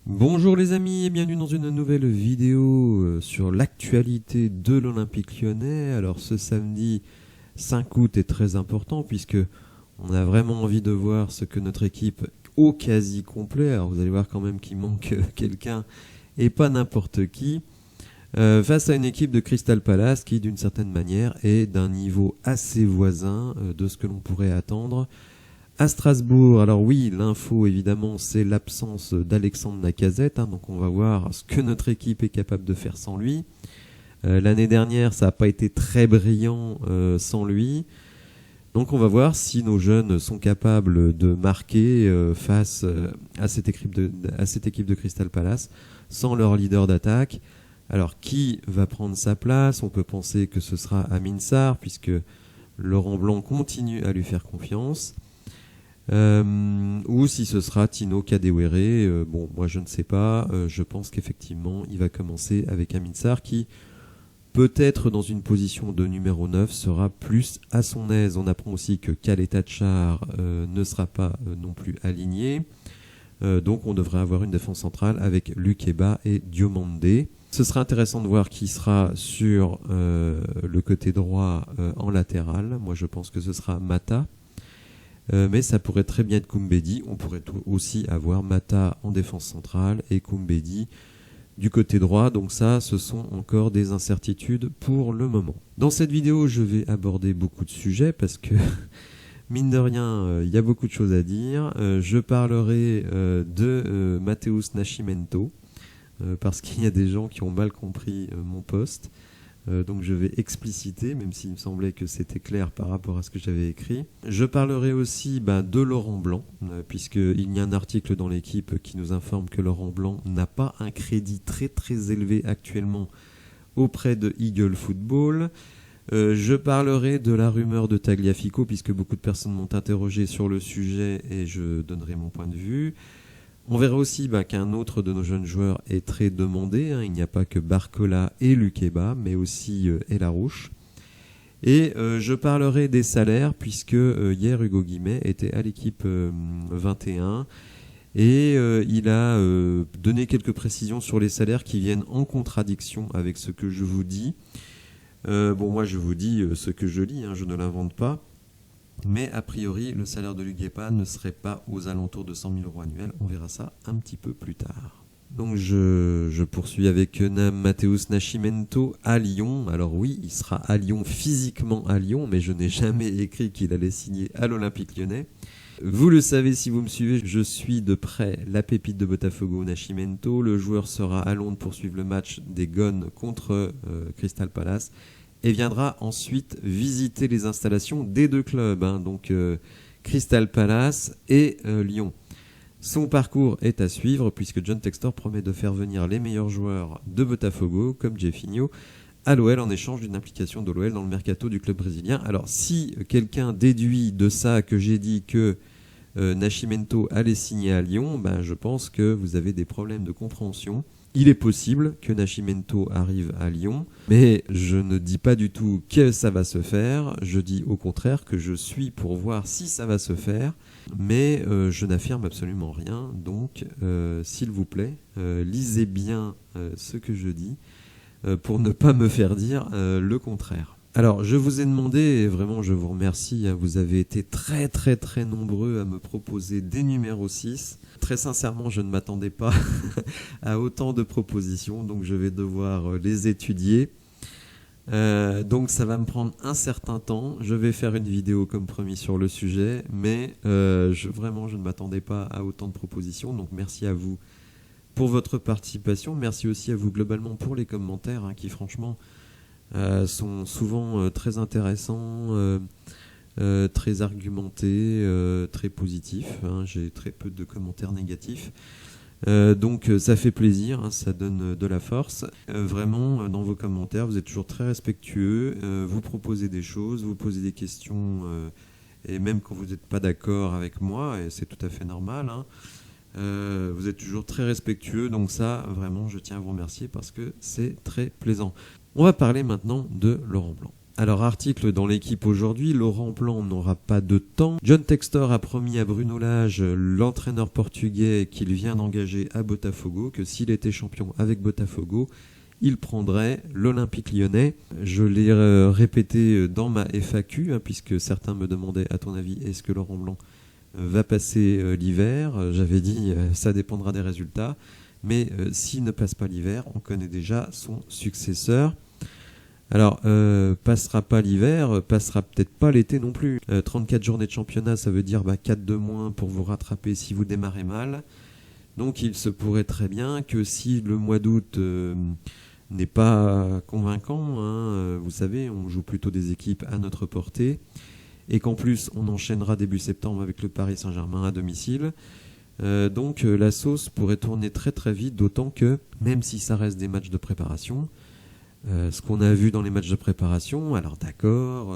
Bonjour les amis et bienvenue dans une nouvelle vidéo sur l'actualité de l'Olympique Lyonnais. Alors ce samedi 5 août est très important puisque on a vraiment envie de voir ce que notre équipe au quasi complet, alors vous allez voir quand même qu'il manque quelqu'un et pas n'importe qui, face à une équipe de Crystal Palace qui d'une certaine manière est d'un niveau assez voisin de ce que l'on pourrait attendre à Strasbourg. Alors oui, l'info évidemment c'est l'absence d'Alexandre Lacazette, donc on va voir ce que notre équipe est capable de faire sans lui. L'année dernière ça n'a pas été très brillant sans lui, donc on va voir si nos jeunes sont capables de marquer face à cette équipe de Crystal Palace sans leur leader d'attaque. Alors qui va prendre sa place? On peut penser que ce sera Amin Sarr puisque Laurent Blanc continue à lui faire confiance. Ou si ce sera Tino Kadewere, bon moi je ne sais pas, je pense qu'effectivement il va commencer avec Amin Sarr qui peut-être dans une position de numéro 9 sera plus à son aise. On apprend aussi que Khaled Tchar ne sera pas non plus aligné, donc on devrait avoir une défense centrale avec Lukeba et Diomandé. Ce sera intéressant de voir qui sera sur le côté droit en latéral. Moi je pense que ce sera Mata. Mais ça pourrait très bien être Koumbedi. On pourrait aussi avoir Mata en défense centrale et Koumbedi du côté droit. Donc ça, ce sont encore des incertitudes pour le moment. Dans cette vidéo, je vais aborder beaucoup de sujets parce que, mine de rien, il y a beaucoup de choses à dire. Je parlerai de Matheus Nascimento parce qu'il y a des gens qui ont mal compris mon post. Donc je vais expliciter, même s'il me semblait que c'était clair par rapport à ce que j'avais écrit. Je parlerai aussi de Laurent Blanc, puisqu'il y a un article dans l'équipe qui nous informe que Laurent Blanc n'a pas un crédit très très élevé actuellement auprès de Eagle Football. Je parlerai de la rumeur de Tagliafico, puisque beaucoup de personnes m'ont interrogé sur le sujet et je donnerai mon point de vue. On verra aussi qu'un autre de nos jeunes joueurs est très demandé. Il n'y a pas que Barcola et Lukeba, mais aussi Elarouche. Et je parlerai des salaires, puisque hier Hugo Guimet était à l'équipe 21 et il a donné quelques précisions sur les salaires qui viennent en contradiction avec ce que je vous dis. Moi je vous dis ce que je lis, je ne l'invente pas. Mais a priori, le salaire de Lukeba ne serait pas aux alentours de 100 000 € annuels. On verra ça un petit peu plus tard. Donc je poursuis avec Matheus Nascimento à Lyon. Alors oui, il sera à Lyon, physiquement à Lyon, mais je n'ai jamais écrit qu'il allait signer à l'Olympique Lyonnais. Vous le savez si vous me suivez, je suis de près la pépite de Botafogo Nascimento. Le joueur sera à Londres pour suivre le match des Gones contre Crystal Palace. Et viendra ensuite visiter les installations des deux clubs, donc Crystal Palace et Lyon. Son parcours est à suivre puisque John Textor promet de faire venir les meilleurs joueurs de Botafogo, comme Jefinho, à l'OL en échange d'une implication de l'OL dans le mercato du club brésilien. Alors si quelqu'un déduit de ça que j'ai dit que Nascimento allait signer à Lyon, je pense que vous avez des problèmes de compréhension. Il est possible que Nascimento arrive à Lyon, mais je ne dis pas du tout que ça va se faire. Je dis au contraire que je suis pour voir si ça va se faire, mais je n'affirme absolument rien. Donc, s'il vous plaît, lisez bien ce que je dis pour ne pas me faire dire le contraire. Alors, je vous ai demandé, et vraiment je vous remercie, vous avez été très très très nombreux à me proposer des numéros 6. Très sincèrement, je ne m'attendais pas à autant de propositions, donc je vais devoir les étudier. Donc ça va me prendre un certain temps. Je vais faire une vidéo comme promis sur le sujet, mais vraiment je ne m'attendais pas à autant de propositions, donc merci à vous pour votre participation. Merci aussi à vous globalement pour les commentaires qui franchement sont souvent très intéressants, très argumentés, très positifs. J'ai très peu de commentaires négatifs. Donc ça fait plaisir, ça donne de la force. Vraiment, dans vos commentaires, vous êtes toujours très respectueux. Vous proposez des choses, vous posez des questions, et même quand vous n'êtes pas d'accord avec moi, et c'est tout à fait normal, vous êtes toujours très respectueux. Donc ça, vraiment, je tiens à vous remercier parce que c'est très plaisant. On va parler maintenant de Laurent Blanc. Alors, article dans l'équipe aujourd'hui, Laurent Blanc n'aura pas de temps. John Textor a promis à Bruno Lage, l'entraîneur portugais qu'il vient d'engager à Botafogo, que s'il était champion avec Botafogo, il prendrait l'Olympique Lyonnais. Je l'ai répété dans ma FAQ, puisque certains me demandaient, à ton avis, est-ce que Laurent Blanc va passer l'hiver ? J'avais dit, ça dépendra des résultats. Mais s'il ne passe pas l'hiver, on connaît déjà son successeur. Alors, passera pas l'hiver, passera peut-être pas l'été non plus. 34 journées de championnat, ça veut dire 4 de moins pour vous rattraper si vous démarrez mal. Donc il se pourrait très bien que si le mois d'août n'est pas convaincant, vous savez, on joue plutôt des équipes à notre portée, et qu'en plus on enchaînera début septembre avec le Paris Saint-Germain à domicile. Donc la sauce pourrait tourner très très vite, d'autant que, même si ça reste des matchs de préparation, ce qu'on a vu dans les matchs de préparation, alors d'accord,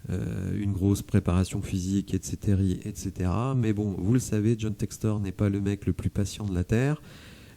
une grosse préparation physique, etc. Mais bon, vous le savez, John Textor n'est pas le mec le plus patient de la Terre,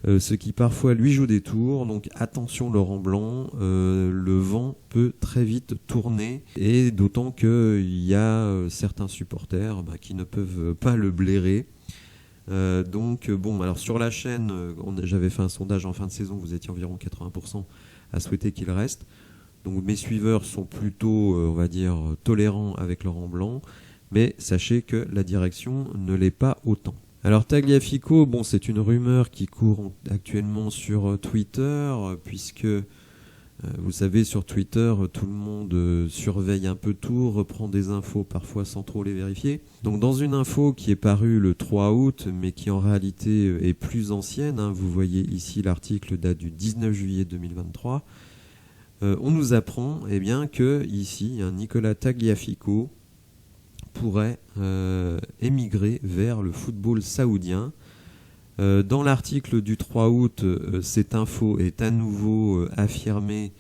ce qui parfois lui joue des tours. Donc attention Laurent Blanc, le vent peut très vite tourner, et d'autant qu'il y a certains supporters qui ne peuvent pas le blairer. Donc bon, alors sur la chaîne, j'avais fait un sondage en fin de saison, vous étiez environ 80% à souhaiter qu'il reste. Donc mes suiveurs sont plutôt, on va dire, tolérants avec Laurent Blanc, mais sachez que la direction ne l'est pas autant. Alors Tagliafico, bon, c'est une rumeur qui court actuellement sur Twitter, puisque vous savez, sur Twitter, tout le monde surveille un peu tout, reprend des infos parfois sans trop les vérifier. Donc dans une info qui est parue le 3 août, mais qui en réalité est plus ancienne, vous voyez ici l'article date du 19 juillet 2023, on nous apprend que ici, Nicolas Tagliafico pourrait émigrer vers le football saoudien. Dans l'article du 3 août, cette info est à nouveau affirmée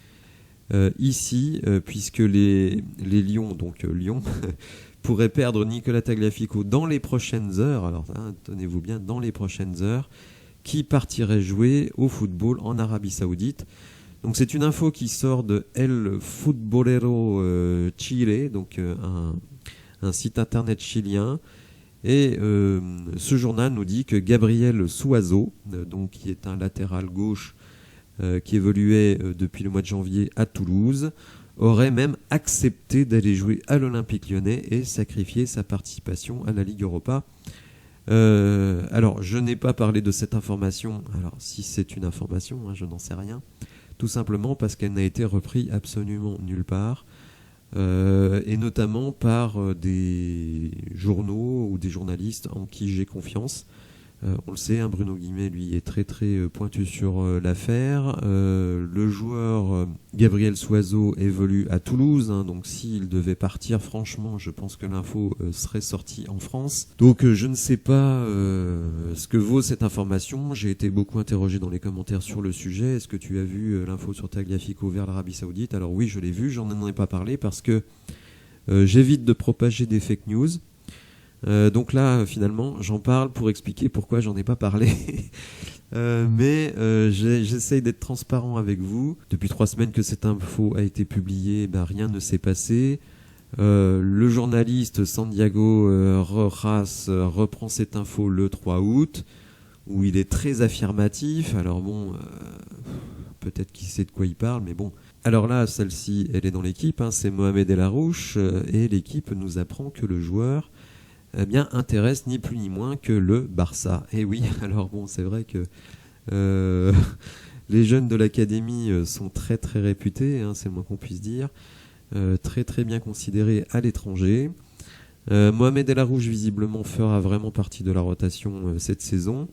ici, puisque les Lions, donc Lyon, pourraient perdre Nicolas Tagliafico dans les prochaines heures. Alors, tenez-vous bien, dans les prochaines heures, qui partirait jouer au football en Arabie Saoudite. Donc c'est une info qui sort de El Futbolero Chile, donc un site internet chilien. Et ce journal nous dit que Gabriel Suazo, donc qui est un latéral gauche qui évoluait depuis le mois de janvier à Toulouse, aurait même accepté d'aller jouer à l'Olympique Lyonnais et sacrifier sa participation à la Ligue Europa. Alors, je n'ai pas parlé de cette information. Alors, si c'est une information, je n'en sais rien. Tout simplement parce qu'elle n'a été reprise absolument nulle part. Et notamment par des journaux ou des journalistes en qui j'ai confiance. On le sait, Bruno Guimet, lui, est très très pointu sur l'affaire. Le joueur Gabriel Suazo évolue à Toulouse, donc s'il devait partir, franchement, je pense que l'info serait sortie en France. Donc je ne sais pas ce que vaut cette information. J'ai été beaucoup interrogé dans les commentaires sur le sujet. Est-ce que tu as vu l'info sur Tagliafico vers l'Arabie Saoudite ? Alors oui, je l'ai vu, j'en ai pas parlé parce que j'évite de propager des fake news. Donc là, finalement, j'en parle pour expliquer pourquoi j'en ai pas parlé. Mais j'essaye d'être transparent avec vous. Depuis 3 semaines que cette info a été publiée, rien ne s'est passé. Le journaliste Santiago Rojas reprend cette info le 3 août, où il est très affirmatif. Alors bon, peut-être qu'il sait de quoi il parle, mais bon. Alors là, celle-ci, elle est dans l'équipe, c'est Mohamed El Arouche, et l'équipe nous apprend que le joueur intéresse ni plus ni moins que le Barça. Et oui, alors bon, c'est vrai que les jeunes de l'académie sont très très réputés, c'est le moins qu'on puisse dire, très très bien considérés à l'étranger. Mohamed El Arouche visiblement fera vraiment partie de la rotation cette saison.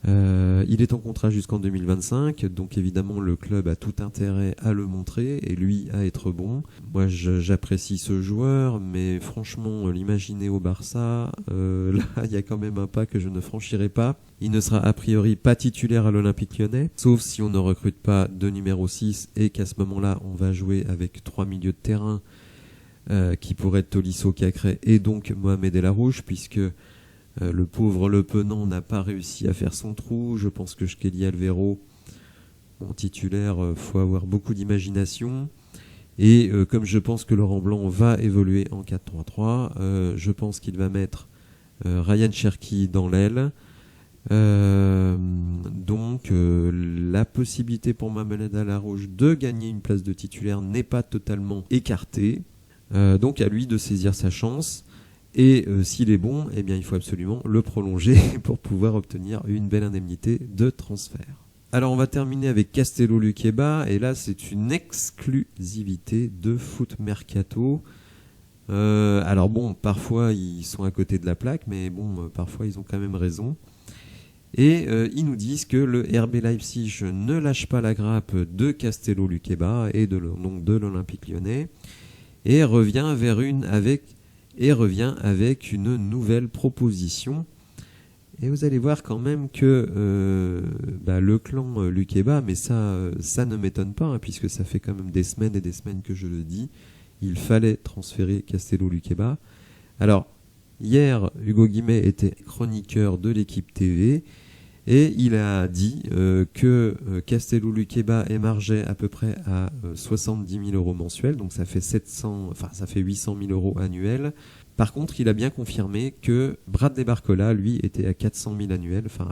Il est en contrat jusqu'en 2025, donc évidemment le club a tout intérêt à le montrer et lui à être bon. Moi j'apprécie ce joueur, mais franchement l'imaginer au Barça, là il y a quand même un pas que je ne franchirai pas. Il ne sera a priori pas titulaire à l'Olympique Lyonnais, sauf si on ne recrute pas de numéro 6 et qu'à ce moment-là on va jouer avec 3 milieux de terrain qui pourraient être Tolisso, Cacré et donc Mohamed El Arouche, puisque le pauvre Le Penant n'a pas réussi à faire son trou. Je pense que Kelly Alvero, en titulaire, faut avoir beaucoup d'imagination. Et comme je pense que Laurent Blanc va évoluer en 4-3-3, je pense qu'il va mettre Ryan Cherki dans l'aile. Donc la possibilité pour Mohamed Alarouche de gagner une place de titulaire n'est pas totalement écartée. Donc à lui de saisir sa chance. Et s'il est bon, eh bien, il faut absolument le prolonger pour pouvoir obtenir une belle indemnité de transfert. Alors on va terminer avec Castello Luqueba, et là c'est une exclusivité de Foot Mercato. Alors bon, parfois ils sont à côté de la plaque, mais bon, parfois ils ont quand même raison. Et ils nous disent que le RB Leipzig ne lâche pas la grappe de Castello Luqueba et donc de l'Olympique Lyonnais, et revient avec une nouvelle proposition. Et vous allez voir quand même que le clan Luqueba, mais ça ne m'étonne pas, hein, puisque ça fait quand même des semaines et des semaines que je le dis, il fallait transférer Castello Luqueba. Alors, hier, Hugo Guimet était chroniqueur de l'équipe TV, et il a dit que Castello Luqueba émargeait à peu près à 70 000 euros mensuels, donc ça fait 800 000 euros annuels. Par contre, il a bien confirmé que Bradley Barcola, lui, était à 400 000 annuels. Enfin,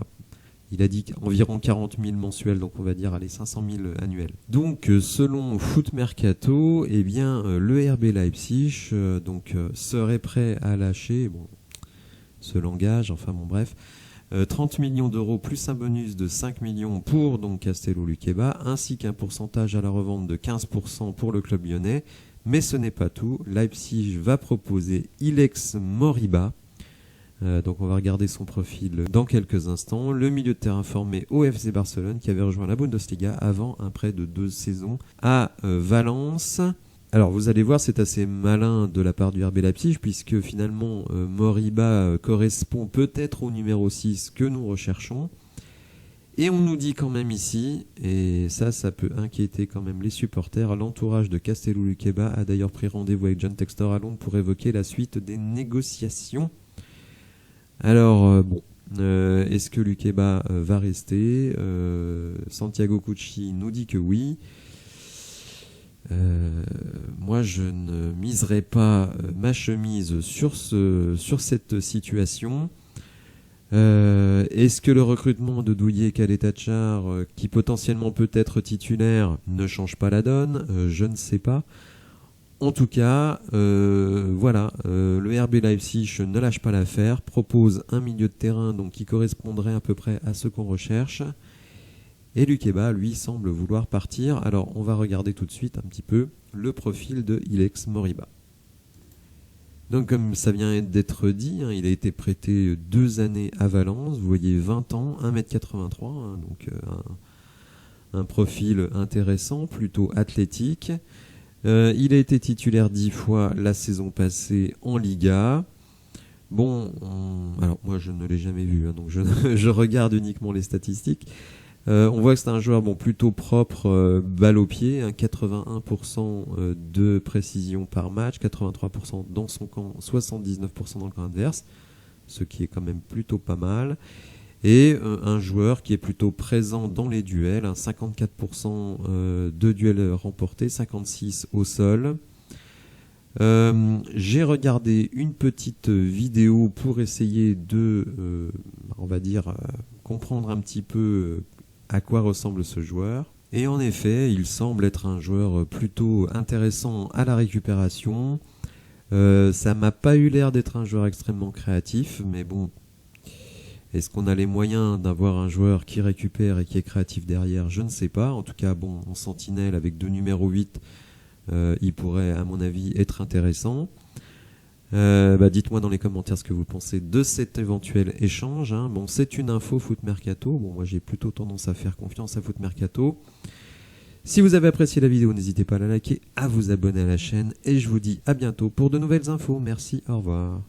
il a dit environ 40 000 mensuels, donc on va dire 500 000 annuels. Donc, selon Foot Mercato, eh bien, le RB Leipzig serait prêt à lâcher, ce langage, 30 millions d'euros plus un bonus de 5 millions pour donc Castello Luqueba, ainsi qu'un pourcentage à la revente de 15% pour le club lyonnais. Mais ce n'est pas tout. Leipzig va proposer Ilex Moriba. Donc on va regarder son profil dans quelques instants. Le milieu de terrain formé au FC Barcelone, qui avait rejoint la Bundesliga avant un prêt de 2 saisons à Valence. Alors vous allez voir, c'est assez malin de la part du RB Leipzig, puisque finalement Moriba correspond peut-être au numéro 6 que nous recherchons. Et on nous dit quand même ici, et ça peut inquiéter quand même les supporters, l'entourage de Castello Luqueba a d'ailleurs pris rendez-vous avec John Textor à Londres pour évoquer la suite des négociations. Alors est-ce que Luqueba va rester? Santiago Cucci nous dit que oui. Moi je ne miserai pas ma chemise sur cette situation. Est-ce que le recrutement de Douillet Kaletachar, qui potentiellement peut être titulaire, ne change pas la donne? Je ne sais pas. En tout cas, le RB Leipzig ne lâche pas l'affaire, propose un milieu de terrain donc qui correspondrait à peu près à ce qu'on recherche. Et Luqueba, lui, semble vouloir partir. Alors, on va regarder tout de suite un petit peu le profil de Ilex Moriba. Donc, comme ça vient d'être dit, il a été prêté 2 années à Valence. Vous voyez, 20 ans, 1m83, donc un profil intéressant, plutôt athlétique. Il a été titulaire 10 fois la saison passée en Liga. Alors moi je ne l'ai jamais vu, donc je regarde uniquement les statistiques. On voit que c'est un joueur plutôt propre, balle au pied, 81% de précision par match, 83% dans son camp, 79% dans le camp adverse, ce qui est quand même plutôt pas mal. Et un joueur qui est plutôt présent dans les duels, 54% de duels remportés, 56% au sol. J'ai regardé une petite vidéo pour essayer de, comprendre un petit peu à quoi ressemble ce joueur. Et en effet, il semble être un joueur plutôt intéressant à la récupération. Ça m'a pas eu l'air d'être un joueur extrêmement créatif, mais bon, est-ce qu'on a les moyens d'avoir un joueur qui récupère et qui est créatif derrière? Je ne sais pas. En tout cas, en sentinelle avec 2 numéros 8, il pourrait, à mon avis, être intéressant. Dites-moi dans les commentaires ce que vous pensez de cet éventuel échange. C'est une info Foot Mercato. Moi j'ai plutôt tendance à faire confiance à Foot Mercato. Si vous avez apprécié la vidéo, n'hésitez pas à la liker, à vous abonner à la chaîne, et je vous dis à bientôt pour de nouvelles infos. Merci, au revoir.